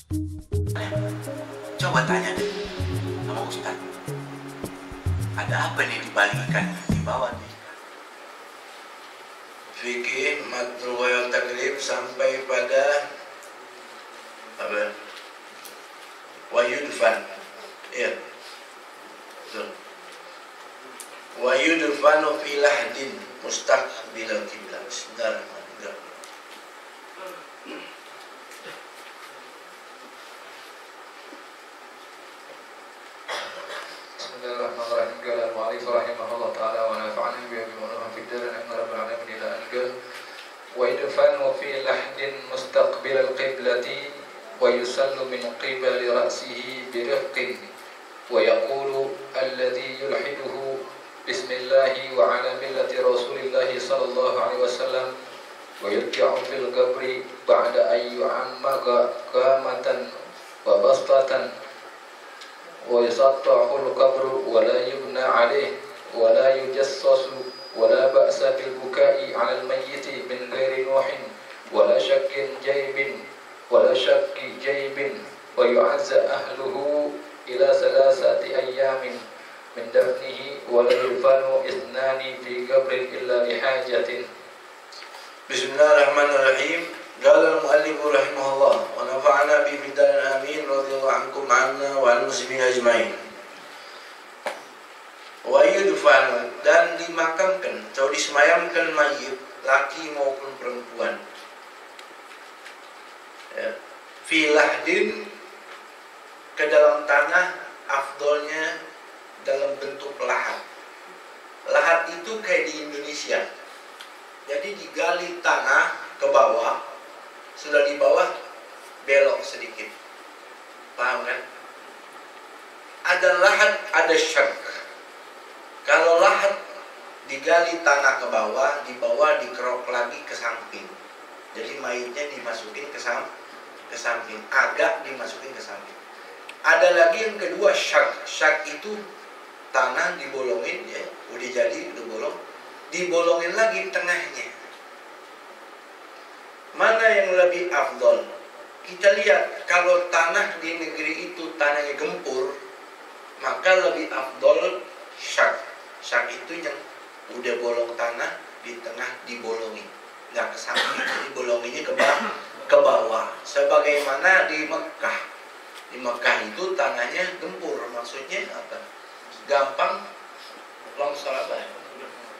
Coba tanya deh sama Ustaz, ada apa nih di balik ikan di bawah nih? Fikih, matnul wal takrib sampai pada apa? Wayudfan. Iya. Betul. Wayudfanu fi lahdin mustaqbilal qiblah. Bismillahirrahmanirrahim. Bismillahirrahmanirrahim. Qala al-mu'allif rahimahullah ta'ala wa nafa'ana bihi wa nafa'ana fid darin amin rabbil alamin ila an qala wa yudfanu fi lahdin mustaqbil al-qiblati wa yusallu min qibali ra'sihi bi rifqin wa yaqulu alladhi yulhiduhu bismillahi wa ala millati rasulillahi sallallahu alaihi wasallam wa yudja'u fil qabri ba'da an yu'amma qamatan wa bastatan ويسطح القبر ولا يبنى عليه ولا يجسس ولا بأس بالبكاء على الميت من غير نوح ولا شك جيب ويعز أهله إلى 3 أيام من دفنه ولا يدفن 2 في قبر إلا لحاجة. بسم الله الرحمن الرحيم. قال المؤلف رحمه الله ونفعنا به في الدارين آمين رضي الله عنكم عنا وعن المسلمين أجمعين. Wa yudfanu, dan dimakamkan atau disemayamkan mayit laki maupun perempuan ya, fi lahdin, ke dalam tanah, afdolnya dalam bentuk lahat. Lahat itu kayak di Indonesia, jadi digali tanah ke bawah, sudah di bawah belok sedikit, paham kan? Ada lahat, ada syak. Kalau lahat digali tanah ke bawah, di bawah dikerok lagi ke samping, jadi mayitnya dimasukin ke samping, agak dimasukin ke samping. Ada lagi yang kedua syak. Syak itu tanah dibolongin ya, udah jadi, udah bolong, dibolongin lagi tengahnya. Mana yang lebih afdol? Kita lihat, kalau tanah di negeri itu tanahnya gempur, maka lebih afdol syak. Syak itu yang udah bolong tanah, di tengah dibolongin, nggak ke samping, jadi bolonginnya ke bawah. Sebagaimana di Mekah. Di Mekah itu tanahnya gempur, maksudnya apa? Gampang longsor apa?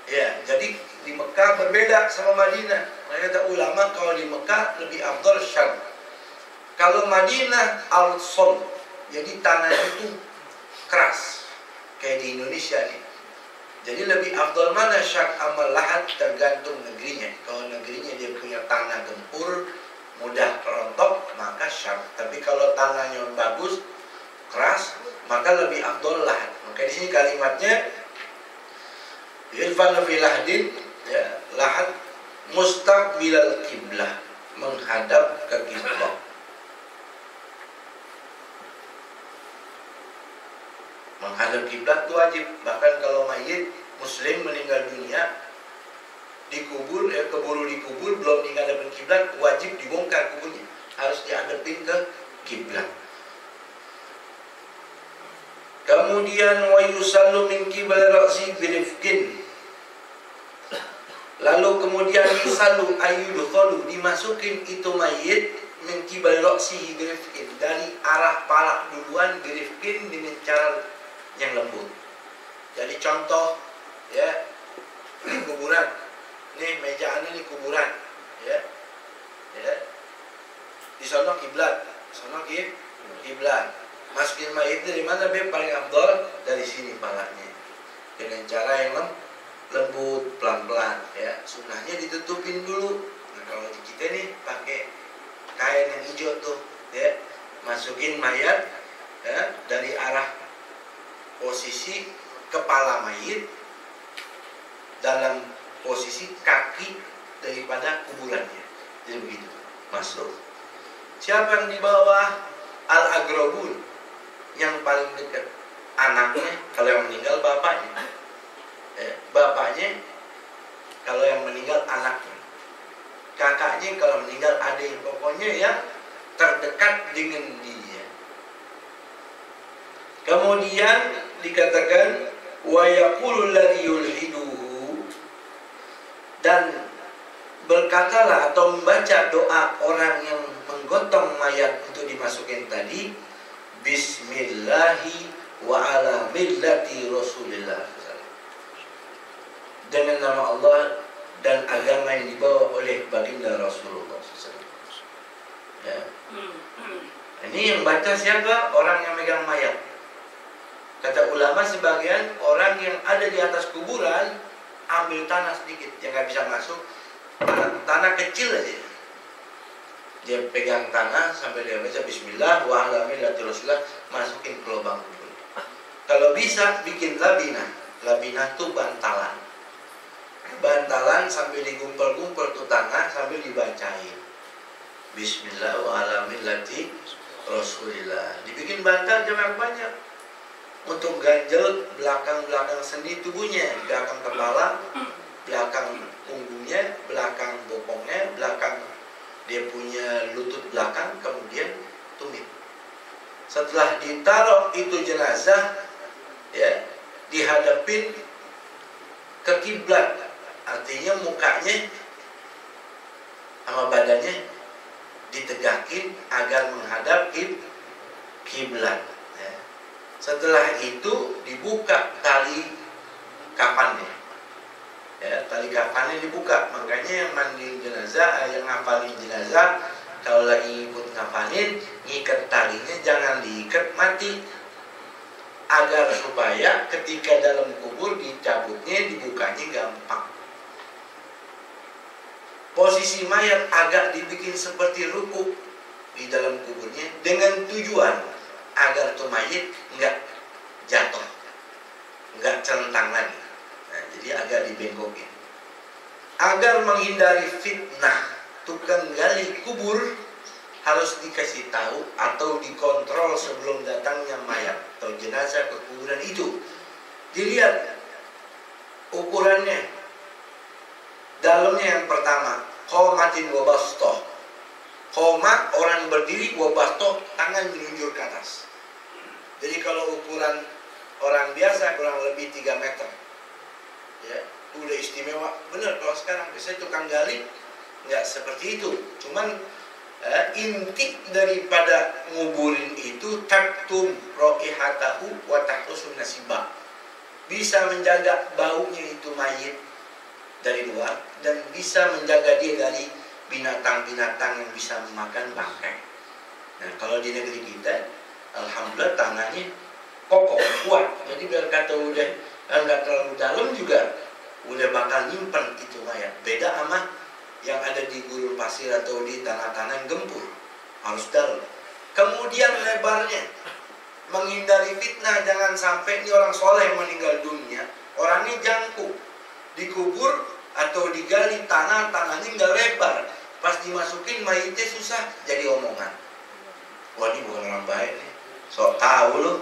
Ya, jadi di Mekah berbeda sama Madinah. Mereka kata ulama, kalau di Mekah lebih afdal syak. Kalau Madinah al-sol, jadi tanahnya itu keras, kayak di Indonesia nih. Jadi lebih afdal mana syak amal lahat, tergantung negerinya. Kalau negerinya dia punya tanah gempur, mudah kerontok, maka syak. Tapi kalau tanahnya bagus, keras, maka lebih afdal lahat. Maka di sini kalimatnya yudfanu fi lahdin, ya, lahat mustaqbilal qiblah, menghadap ke kiblat. Menghadap kiblat itu wajib. Bahkan kalau mayit muslim meninggal dunia, dikubur, ya, keburu dikubur, belum menghadapin kiblat, wajib dibongkar kuburnya, harus dihadapin ke kiblat. Kemudian wa yusallu min qibal ra'si birifqin. Lalu kemudian yusallu ayyudkhalu, dimasukin itu mayit min qibal ra'si birifqin, dari arah pala duluan, birifqin, dengan cara yang lembut. Jadi contoh ya, ini kuburan, nih meja ini kuburan ya, ya, di sono kiblat, sono kiblat. Masukin mayit dari mana be? Paling afdal dari sini palanya, dengan cara yang lembut, pelan-pelan ya. Sunnahnya ditutupin dulu. Nah, kalau di kita nih pakai kain yang hijau tuh ya, masukin mayat ya, dari arah posisi kepala mayit dalam posisi kaki daripada kuburannya. Jadi begitu masuk. Siapa yang di bawah? Al-agrobun, yang paling dekat. Anaknya, kalau yang meninggal bapaknya. Bapaknya, kalau yang meninggal anaknya. Kakaknya kalau meninggal adiknya. Pokoknya yang terdekat dekat dengan dia. Kemudian dikatakan wa yaqulul ladzi yulhiduhu, dan berkatalah atau membaca doa orang yang menggotong mayat untuk dimasukin tadi, bismillahi wa ala millati Rasulillah, dengan nama Allah dan agama yang dibawa oleh baginda Rasulullah SAW. Ya. Ini yang baca siapa? Orang yang megang mayat. Kata ulama sebagian orang yang ada di atas kuburan ambil tanah sedikit yang nggak bisa masuk, tanah kecil aja. Dia pegang tanah sampai dia baca Bismillah wa ala millati Rasulillah, masukin ke lubang kubur. Kalau bisa bikin labinah. Labinah itu bantalan. Bantalan sambil digumpal-gumpal tuh tanah sambil dibacain Bismillah wa ala millati Rasulillah. Dibikin bantal banyak untuk ganjel belakang-belakang sendi tubuhnya, belakang kepala, belakang punggungnya, belakang bokongnya, belakang dia punya lutut belakang, kemudian tumit. Setelah ditaruh itu jenazah, ya, dihadapin ke kiblat, artinya mukanya sama badannya ditegakin agar menghadap kiblat. Ya. Setelah itu dibuka tali kafannya. Ya, tali kafannya dibuka. Makanya yang mandi jenazah, yang ngapalin jenazah, kalau lagi ikut ngapanin, ngikat talinya jangan diikat mati, agar supaya ketika dalam kubur dicabutnya, dibukanya gampang. Posisi mayat agak dibikin seperti ruku di dalam kuburnya dengan tujuan agar tuh mayat enggak jatuh, enggak celentang lagi. Nah, jadi agak dibengkokin agar menghindari fitnah. Tukang gali kubur harus dikasih tahu atau dikontrol sebelum datangnya mayat atau jenazah ke kuburan itu. Dilihat ukurannya. Dalamnya yang pertama, qomatin wa bastoh. Qomat orang berdiri, wa bastoh tangan menunjuk ke atas. Jadi kalau ukuran orang biasa kurang lebih 3 meter. Ya, udah istimewa. Bener kalau sekarang biasanya tukang gali nggak seperti itu. Cuman inti daripada nguburin itu taktum roihatahu wa tahrusun nasibah. Bisa menjaga baunya itu mayit dari luar dan bisa menjaga dia dari binatang-binatang yang bisa memakan bangkai. Nah, kalau di negeri kita, alhamdulillah tanahnya kokoh, kuat. Jadi biar kata udah nggak terlalu dalam juga udah bakal nyimpen itu mayat. Beda sama yang ada di gurun pasir atau di tanah-tanah yang gempur, harus dalam. Kemudian lebarnya, menghindari fitnah, jangan sampai ini orang soleh yang meninggal dunia, orangnya jangkung, dikubur atau digali tanahnya nggak lebar, pas dimasukin mayitnya susah, jadi omongan. Wah, ini bukan orang baik nih, sok tahu loh,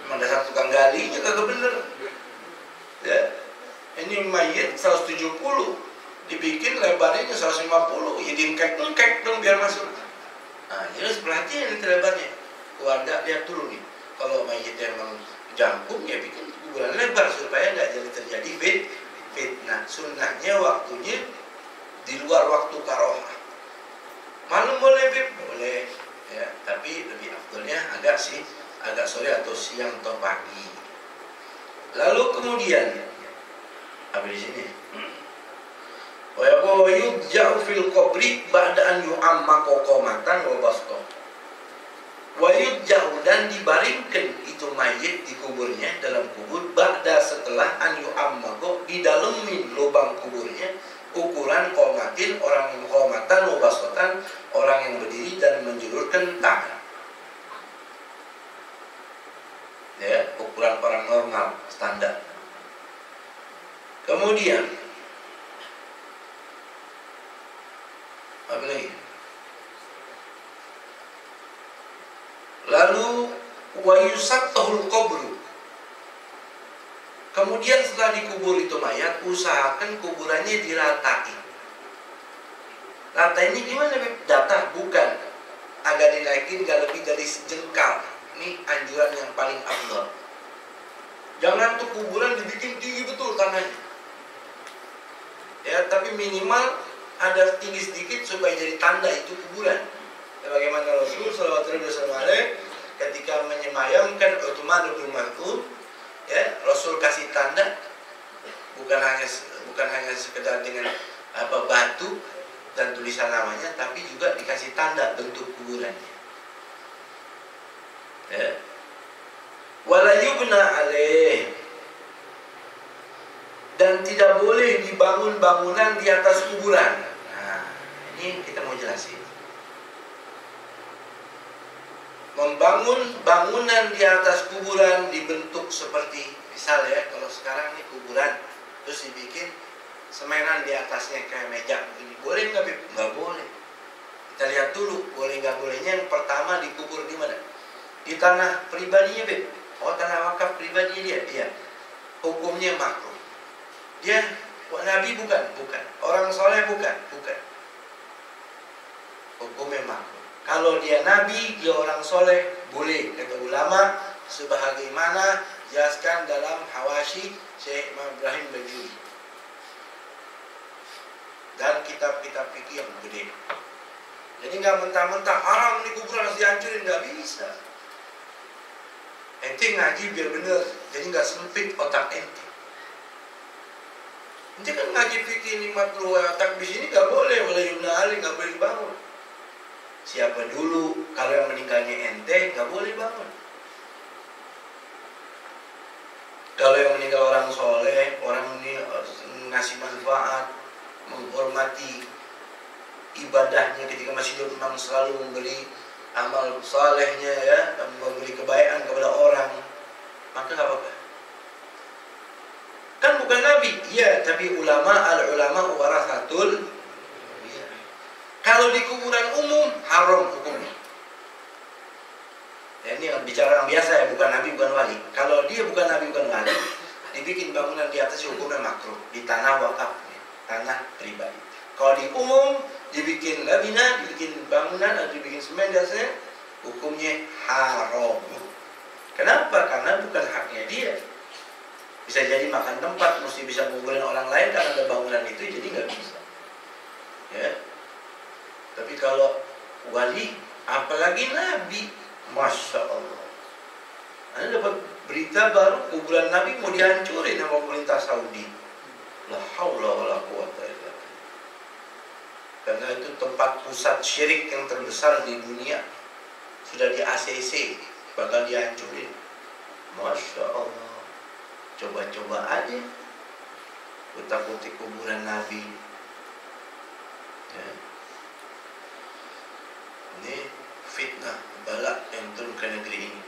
emang dasar tukang galinya kagak bener. Ya, ini mayit 170, dibikin lebarnya 150, ya diengkek dong biar masuk. Nah, jadi harus perhatian itu lebarnya. Keluarga lihat dulu nih, kalau mayitnya emang jangkung, ya bikin kuburan lebar supaya nggak jadi terjadi fitnah. Sunnahnya waktunya di luar waktu karohah. Malam boleh, boleh, ya, tapi lebih afdolnya agak sore atau siang atau pagi. Lalu kemudian apa di sini? Wa yuja'u fil qabri ba'da an yu'amma qomatan wa basqah. Wa yuja'u, dan dibaringkan itu mayit di kuburnya, dalam kubur, ba'da setelah an yu'amma, di dalemin lubang kuburnya, ukuran qomatin, orang yang qomatan wa basqatan, orang yang berdiri dan menjulurkan tangan. Ya, ukuran orang normal, standar. Kemudian apa lagi? Lalu wa yusattahul qabru. Kemudian setelah dikubur itu mayat, usahakan kuburannya diratain. Rata ini gimana, Beb? Datar, bukan. Agak naikin gak lebih dari sejengkal. Ini anjuran yang paling afdal. Jangan tuh kuburan dibikin tinggi betul tanahnya. Ya, tapi minimal ada tinggi sedikit supaya jadi tanda itu kuburan. Ya, bagaimana Rasul sallallahu alaihi wasallam ketika menyemayamkan Utsman bin Maz'un, ya, Rasul kasih tanda bukan hanya sekedar dengan batu dan tulisan namanya, tapi juga dikasih tanda bentuk kuburannya. Ya. Wala yubna alaih, dan tidak boleh dibangun bangunan di atas kuburan. Nah, ini kita mau jelasin. Membangun bangunan di atas kuburan dibentuk seperti, misal ya, kalau sekarang ini kuburan terus dibikin semenan di atasnya kayak meja begini, boleh nggak, Beb? Nggak boleh. Kita lihat dulu boleh nggak bolehnya. Yang pertama, dikubur di mana? Di tanah pribadinya, Beb. Oh, tanah wakaf pribadi dia. Iya. Hukumnya makruh. Dia nabi bukan. Orang soleh bukan. Hukumnya makruh. Kalau dia nabi, dia orang soleh, boleh. Kata ulama, sebagaimana jelaskan dalam Hawashi Syekh Ibrahim Bajuri dan kitab-kitab fikih yang gede. Jadi nggak mentah-mentah haram nih kuburan harus dihancurin, nggak bisa. Ente ngaji biar bener, jadi nggak sempit otak ente. Ente kan ngaji fikih nikmat luar otak di sini nggak boleh, yumna ali nggak boleh bangun. Siapa dulu? Kalau yang meninggalnya ente nggak boleh bangun. Kalau yang meninggal orang soleh, orang ini ngasih manfaat, menghormati ibadahnya ketika masih hidup, memang selalu memberi amal salehnya, ya, memberi kebaikan kepada orang, maka nggak apa-apa. Kan bukan nabi, iya, tapi al-ulama warasatul. Ya. Kalau di kuburan umum haram hukumnya. Ya, ini bicara yang biasa ya, bukan nabi, bukan wali. Kalau dia bukan nabi, bukan wali, dibikin bangunan di atas hukumnya makruh. Di tanah wakaf, tanah pribadi. Kalau di umum, dibikin labina, dibikin bangunan atau dibikin semen di atasnya, hukumnya haram. Kenapa? Karena bukan haknya dia. Bisa jadi makan tempat, mesti bisa nguburin orang lain karena ada bangunan itu, jadi nggak bisa. Ya. Tapi kalau wali, apalagi nabi, Masya Allah. Anda dapat berita baru kuburan Nabi mau dihancurin sama pemerintah Saudi. La haula wala quwata illa billah. Karena itu tempat pusat syirik yang terbesar di dunia. Sudah di ACC, bakal dihancurin. Masya Allah. Coba-coba aja utak-utik kuburan Nabi. Ya. Ini fitnah, balak yang turun ke negeri ini.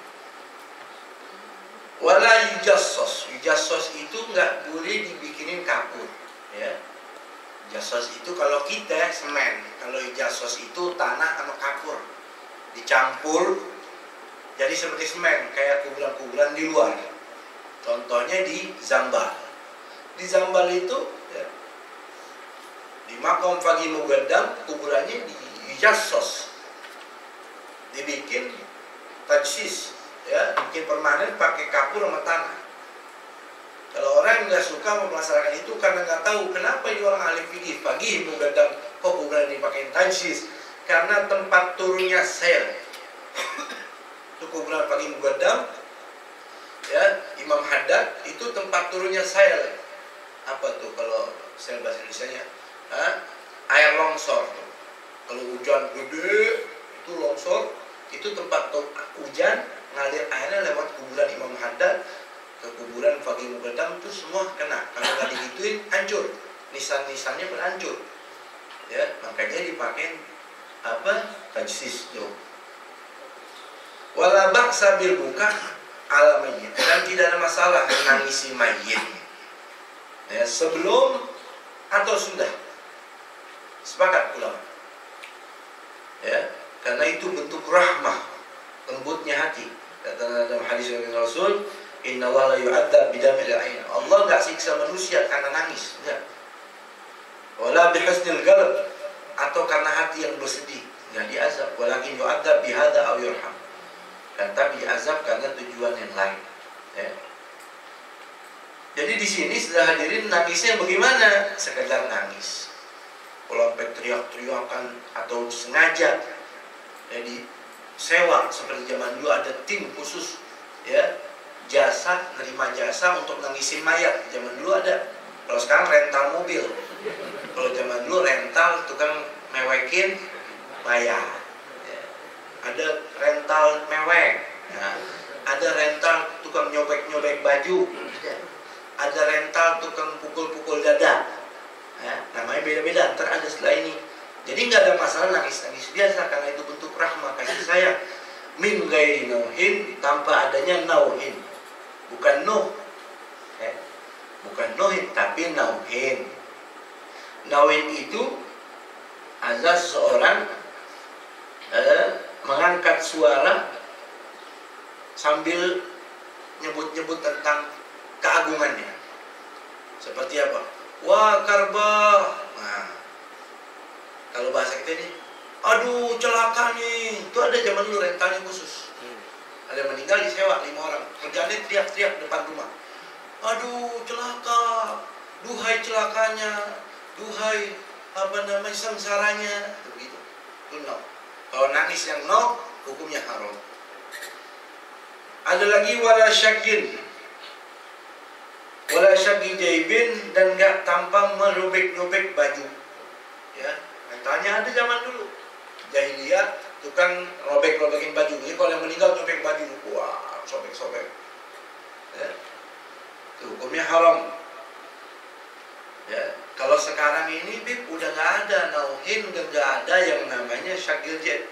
Wala yujassos. Yujassos itu nggak boleh dibikinin kapur, ya. Yujassos itu kalau kita semen, kalau yujassos itu tanah sama kapur dicampur jadi seperti semen, kayak kuburan-kuburan di luar. Contohnya di Zambal. Di Zambal itu, ya, di Makom Fagi Mugaddam kuburannya di yujassos, dibikin tajsis, ya, bikin permanen pakai kapur sama tanah. Kalau orang yang nggak suka melaksanakan itu karena nggak tahu kenapa ini orang ahli fikih pagi Mugaddam kok kuburan dipakai tajsis, karena tempat turunnya sel. Itu kuburan pagi Mugaddam, ya, Imam Haddad itu tempat turunnya sel. Apa tuh kalau sel bahasa Indonesianya? Air longsor tuh. Kalau hujan gede itu longsor, itu tempat hujan ngalir airnya lewat kuburan Imam Haddad ke kuburan Faqih Mugaddam, itu semua kena. Kalau nggak digituin hancur, nisan-nisannya berhancur, ya, makanya dipakai tajsis tuh. Wala ba'sa bil buka ala mayyit, dan tidak ada masalah menangisi mayit, ya, sebelum atau sudah. Sepakat ulama, ya, karena itu bentuk rahmah, lembutnya hati. Kata dalam hadis dari Rasul, Inna Allah la yu'adzab bidamil ain. Allah enggak siksa manusia karena nangis, enggak. Wala bihusnil qalb, atau karena hati yang bersedih. nggak diazab, walakin yu'adzab bihadza aw yurham. Dan tapi diazab karena tujuan yang lain. Ya. Jadi di sini sudah hadirin nangisnya bagaimana? Sekedar nangis. Kalau sampai teriak-teriakan atau sengaja, jadi sewa seperti zaman dulu ada tim khusus, ya, jasa, nerima jasa untuk nangisin mayat. Zaman dulu ada. Kalau sekarang rental mobil. Kalau zaman dulu rental tukang mewekin mayat. Ya. Ada rental mewek. Nah, ada rental tukang nyobek-nyobek baju. Ada rental tukang pukul-pukul dada. Ya, namanya beda-beda, ntar ada setelah ini. Jadi nggak ada masalah nangis-nangis biasa, karena itu bentuk rahmah, kasih sayang. Min ghairi nauhin, tanpa adanya nauhin. Bukan nuh, ya. Bukan nuhin, tapi nauhin. Nauhin itu ada seseorang mengangkat suara sambil nyebut-nyebut tentang keagungannya. Seperti apa? Wah, karbah. Nah, kalau bahasa kita ini, aduh celaka nih. Itu ada zaman dulu rentalnya khusus. Ada yang meninggal disewa 5 orang. Kerjaannya teriak-teriak depan rumah. Aduh celaka. Duhai celakanya. Duhai sengsaranya. Begitu. Itu no. Kalau nangis yang no, hukumnya haram. Ada lagi wala syakin. Wala syagi jaibin, dan gak tanpa merobek-robek baju. Ya, mentalnya ada zaman dulu. Jahiliyah tukang robek-robekin baju. Jadi kalau yang meninggal robek baju, wah, sobek-sobek. Ya. Itu hukumnya haram. Ya, kalau sekarang ini Bib udah gak ada nauhin, udah gak ada yang namanya syagil jaib.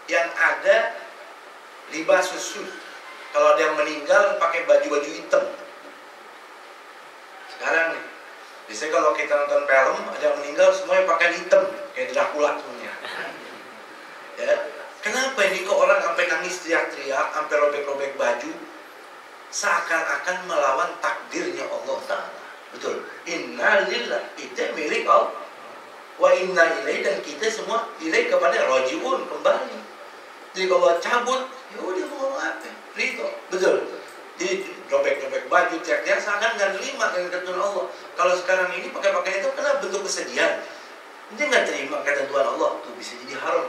Yang ada libas susu. Kalau ada yang meninggal pakai baju-baju hitam. Sekarang nih, biasanya kalau kita nonton film, ada yang meninggal semuanya pakai hitam, kayak Dracula semuanya. Ya, kenapa ini kok orang sampai nangis teriak-teriak, sampai robek-robek baju, seakan-akan melawan takdirnya Allah Ta'ala. Betul. Inna lillah, kita milik Allah. Wa inna ilaih, dan kita semua ilaih kepada rajiun, kembali. Jadi kalau cabut, ya udah mau ngomong apa? Rito. Betul. Jadi robek-robek baju, teriak-teriak, seakan nggak nerima dengan ketentuan Allah. Kalau sekarang ini pakai pakaian itu karena bentuk kesedihan. Dia nggak terima ketentuan Allah, itu bisa jadi haram.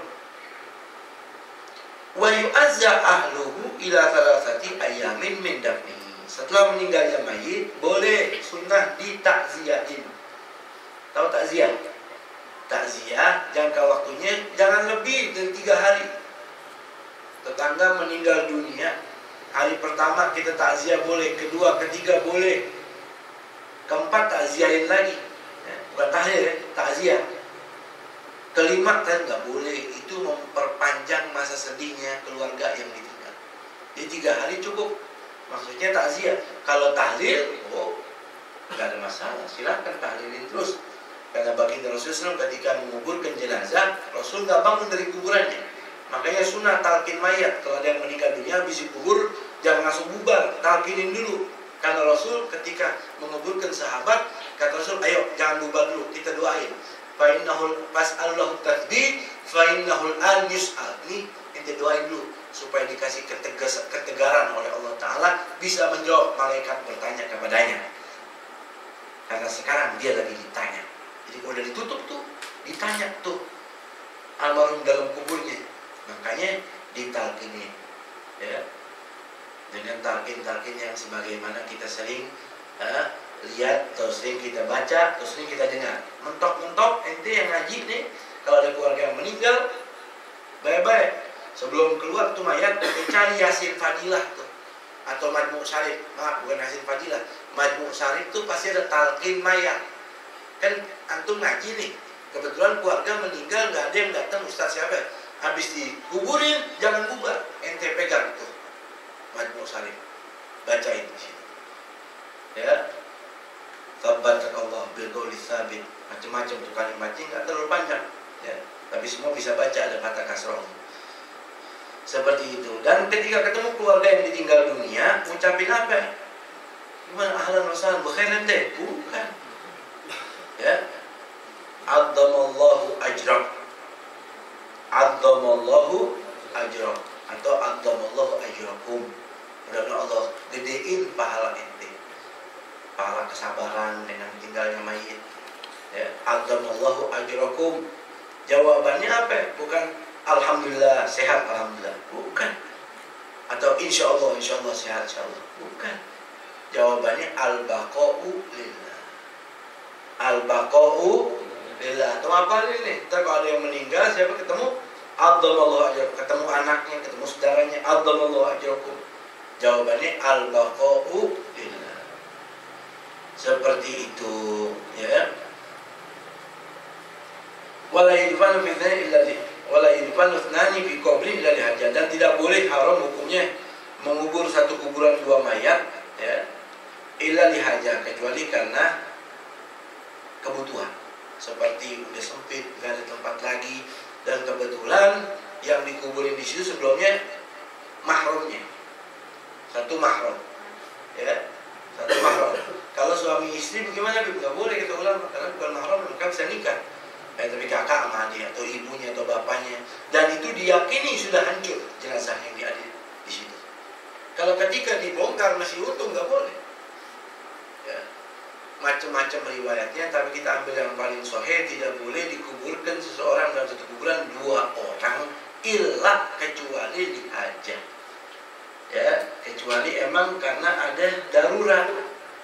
Wa yu'azza ahluhu ila thalathati ayamin min dafnihi. Setelah meninggalnya mayit, boleh sunnah ditakziahin. Tahu takziah? Takziah jangka waktunya jangan lebih dari 3 hari. Tetangga meninggal dunia, hari pertama kita takziah boleh, kedua, ketiga boleh, keempat takziahin lagi, ya, bukan tahlil ya, takziah. Kelima kan nggak boleh, itu memperpanjang masa sedihnya keluarga yang ditinggal. Jadi 3 hari cukup, maksudnya takziah. Kalau tahlil, oh nggak ada masalah, silakan tahlilin terus. Karena baginda Rasulullah ketika menguburkan jenazah, Rasul nggak bangun dari kuburannya. Makanya sunnah talqin mayat. Kalau ada yang meninggal dunia habis dikubur, jangan langsung bubar, talqinin dulu. Karena Rasul ketika menguburkan sahabat, kata Rasul, ayo jangan bubar dulu, kita doain. Fa innahul fas'allahu tasbih, fa innahul an yus'al. Ini kita doain dulu supaya dikasih ketegaran oleh Allah Ta'ala, bisa menjawab malaikat bertanya kepadanya. Karena sekarang dia lagi ditanya. Jadi kalau udah ditutup tuh, ditanya tuh almarhum dalam kuburnya. Makanya ditalqinin, ya, dengan talqin-talqin yang sebagaimana kita sering lihat, atau sering kita baca, atau sering kita dengar. Mentok-mentok ente yang ngaji nih, kalau ada keluarga yang meninggal, baik-baik sebelum keluar tuh mayat, cari Yasin Fadilah tuh, atau Majmu' Syarif. Maaf, bukan Yasin Fadilah, Majmu' Syarif tuh pasti ada talqin mayat. Kan antum ngaji nih, kebetulan keluarga meninggal, nggak ada yang datang, ustaz siapa? Habis dikuburin, jangan bubar, ente pegang tuh Majmu' Syarif, bacain di sini. Ya, tabbatak Allah bil qawli tsabit, macam-macam tuh kalimatnya, nggak terlalu panjang, ya, tapi semua bisa baca, ada kata kasroh. Seperti itu. Dan ketika ketemu keluarga yang ditinggal dunia, ucapin apa? Gimana ahlan wa sahlan, bekhairan deh? Bukan. Ya, adzamallahu ajrak. Adzamallahu ajra atau adzamallahu ajrakum. Mudah-mudahan Allah gedein pahala ente, pahala kesabaran dengan tinggalnya mayit. Ya, adzamallahu ajrakum. Jawabannya apa? Bukan alhamdulillah sehat alhamdulillah, bukan. Atau insya Allah sehat insya Allah, bukan. Jawabannya al-baqa'u lillah. Al-baqa'u lillah. Atau apa ini? Ntar kalau ada yang meninggal, siapa ketemu? Adzamallahu ajrakum. Ketemu anaknya, ketemu saudaranya, adzamallahu ajrakum. Jawabannya al-baqa'u lillah. Seperti itu, ya. Wala yudfanu fi dzani illa li wala yudfanu thnani fi qabri illa li hajat. Dan tidak boleh, haram hukumnya mengubur satu kuburan dua mayat, ya, illa li hajat, kecuali karena kebutuhan. Seperti udah sempit, nggak ada tempat lagi, dan kebetulan yang dikuburin di situ sebelumnya mahramnya, satu mahram, ya, satu mahram. Kalau suami istri bagaimana? Nggak boleh kita ulama, karena bukan mahram, mereka bisa nikah. Tapi kakak sama adik atau ibunya atau bapaknya, dan itu diyakini sudah hancur jenazah yang ada di situ. Kalau ketika dibongkar masih utuh, nggak boleh. Ya, macam-macam riwayatnya, tapi kita ambil yang paling sahih, tidak boleh dikuburkan seseorang dalam satu kuburan dua orang, illa kecuali dihajat. Ya, kecuali emang karena ada darurat,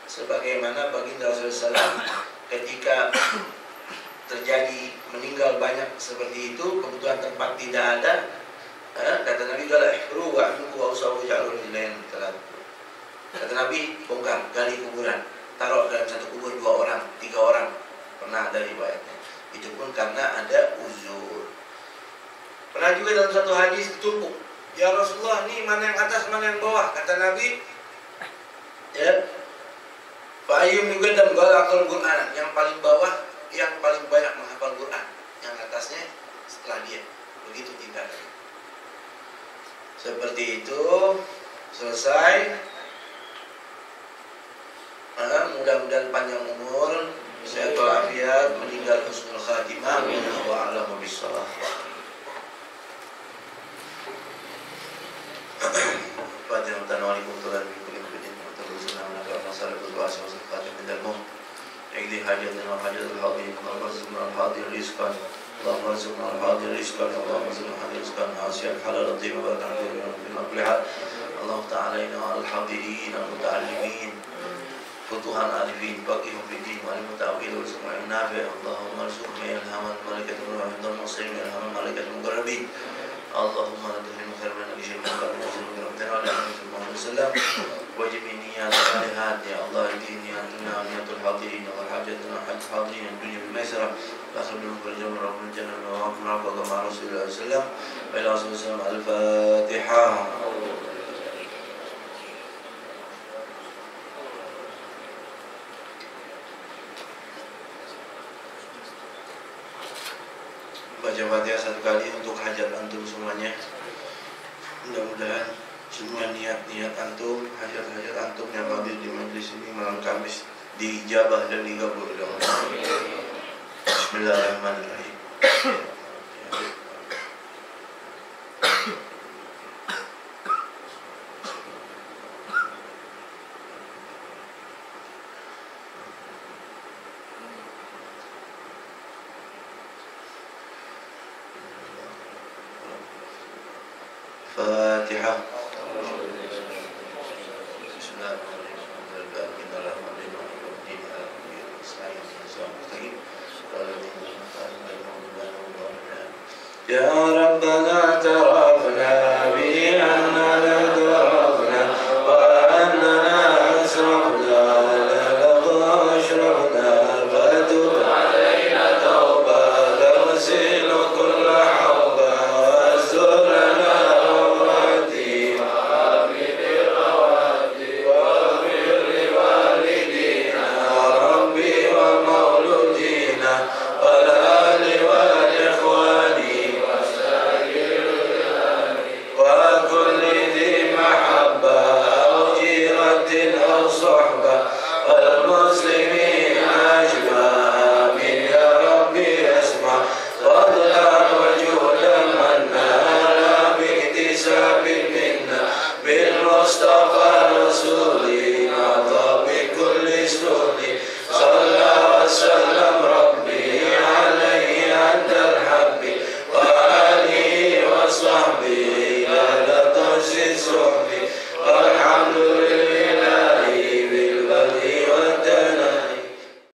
sebagaimana baginda Rasulullah SAW ketika terjadi meninggal banyak seperti itu, kebutuhan tempat tidak ada, kata Nabi, "Qala ihru wa anku wa usawu ja'alul ilain." Kata Nabi, bongkar, gali kuburan, taruh dalam satu kubur dua orang, tiga orang, pernah ada riwayatnya. Itu pun karena ada uzur. Pernah juga dalam satu hadis ditumpuk, "Ya Rasulullah, ini mana yang atas, mana yang bawah?" Kata Nabi, ya, "Fa ayyum yuqaddam qala Al-Qur'an." Yang paling bawah yang paling banyak menghafal Quran, yang atasnya setelah dia. Begitu tingkatnya. Seperti itu, selesai. Mudah-mudahan panjang umur, sehat walafiat, meninggal husnul khatimah. Wallahu a'lam bishawab. Fatiha tanawalikum tulan bikulli bidin wa tarusunna ala masalih wa sifat min al-mum. اقضي حاجتنا وحاجة الحاضرين. اللهم ارزقنا الحاضر رزقا، اللهم ارزقنا الحاضر رزقا، اللهم ارزقنا الحاضر رزقا عاصيا حلالا طيبا باركا في كل حال. اللهم افتح علينا وعلى الحاضرين المتعلمين فتوحا العارفين فقههم في الدين وعلم التأويل وارزقنا علم نافع. اللهم ارزقنا إلهاما ملائكة المروحين المصلين إلهاما ملائكة المقربين. اللهم ندخل خير من نجيب من قبل نزل برحمتنا وعلى محمد صلى الله عليه وسلم وجميع نيات الصالحات. يا الله اهدي نياتنا ونيات الحاضرين وحاجتنا وحاجة الحاضرين الدنيا بالميسرة واخر منهم بالجنة رب الجنة وعافنا ربك مع رسول الله صلى الله عليه وسلم وإلى رسول الله صلى الله عليه وسلم. الفاتحة. Baca Fatihah satu kali untuk hajat antum semuanya. Mudah-mudahan semua niat-niat antum, hajat-hajat antum yang hadir di majelis ini malam Kamis diijabah dan digabul oleh Allah. Bismillahirrahmanirrahim. Fatihah. Ya